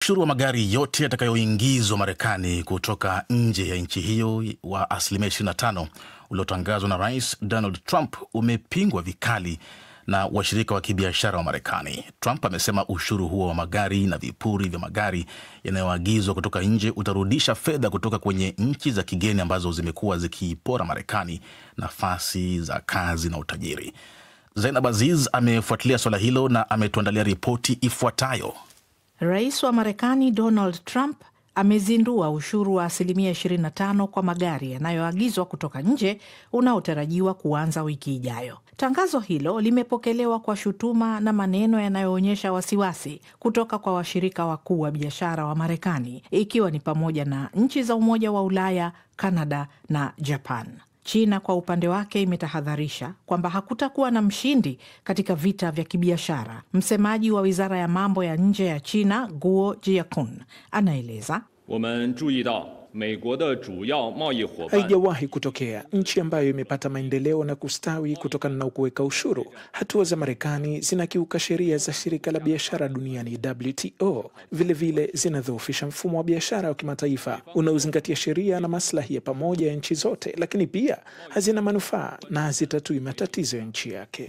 Ushuru wa magari yote yatakayoingizwa Marekani kutoka nje ya nchi hiyo wa asilimia 25 uliotangazwa na Rais Donald Trump umepingwa vikali na washirika wa kibiashara wa Marekani. Trump amesema ushuru huo wa magari na vipuri vya magari yanayoagizwa kutoka nje utarudisha fedha kutoka kwenye nchi za kigeni ambazo zimekuwa zikiipora Marekani nafasi za kazi na utajiri. Zainab Aziz amefuatilia swala hilo na ametuandalia ripoti ifuatayo. Rais wa Marekani Donald Trump amezindua ushuru wa asilimia 25 kwa magari yanayoagizwa kutoka nje unaotarajiwa kuanza wiki ijayo. Tangazo hilo limepokelewa kwa shutuma na maneno yanayoonyesha wasiwasi kutoka kwa washirika wakuu wa biashara wa Marekani, ikiwa ni pamoja na nchi za Umoja wa Ulaya, Kanada na Japan. China kwa upande wake imetahadharisha kwamba hakutakuwa na mshindi katika vita vya kibiashara. Msemaji wa Wizara ya Mambo ya Nje ya China, Guo Jiakun, anaeleza, haijawahi kutokea nchi ambayo imepata maendeleo na kustawi kutokana na kuweka ushuru. Hatua za Marekani zinakiuka sheria za shirika la biashara duniani WTO. Vilevile zinadhoofisha mfumo wa biashara wa kimataifa unaozingatia sheria na maslahi ya pamoja ya nchi zote, lakini pia hazina manufaa na hazitatui matatizo ya nchi yake.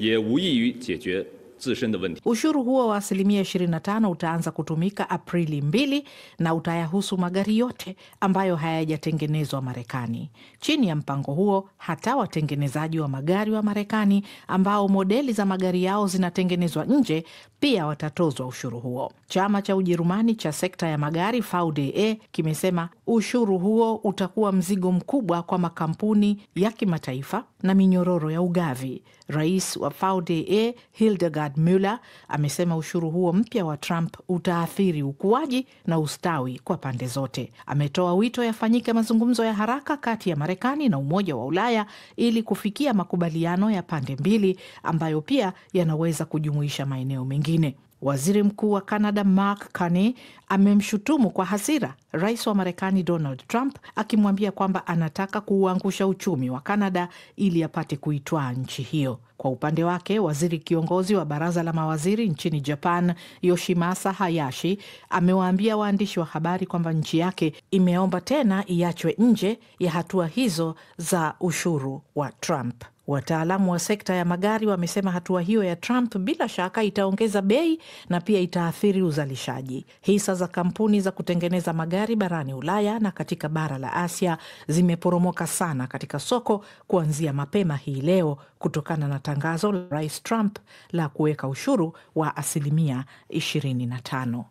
Ushuru huo wa asilimia 25 utaanza kutumika Aprili 2 na utayahusu magari yote ambayo hayajatengenezwa Marekani. Chini ya mpango huo, hata watengenezaji wa magari wa Marekani ambao modeli za magari yao zinatengenezwa nje pia watatozwa ushuru huo. Chama cha Ujerumani cha sekta ya magari VDE kimesema ushuru huo utakuwa mzigo mkubwa kwa makampuni ya kimataifa na minyororo ya ugavi. Rais wa VDE Hildegard Müller amesema ushuru huo mpya wa Trump utaathiri ukuaji na ustawi kwa pande zote. Ametoa wito yafanyike mazungumzo ya haraka kati ya Marekani na Umoja wa Ulaya ili kufikia makubaliano ya pande mbili ambayo pia yanaweza kujumuisha maeneo mengine. Waziri Mkuu wa Canada Mark Carney amemshutumu kwa hasira Rais wa Marekani Donald Trump, akimwambia kwamba anataka kuuangusha uchumi wa Canada ili apate kuitwaa nchi hiyo. Kwa upande wake, waziri kiongozi wa baraza la mawaziri nchini Japan, Yoshimasa Hayashi, amewaambia waandishi wa habari kwamba nchi yake imeomba tena iachwe nje ya hatua hizo za ushuru wa Trump. Wataalamu wa sekta ya magari wamesema hatua hiyo ya Trump bila shaka itaongeza bei na pia itaathiri uzalishaji. Hisa za kampuni za kutengeneza magari barani Ulaya na katika bara la Asia zimeporomoka sana katika soko kuanzia mapema hii leo kutokana na tangazo la Rais Trump la kuweka ushuru wa asilimia 25.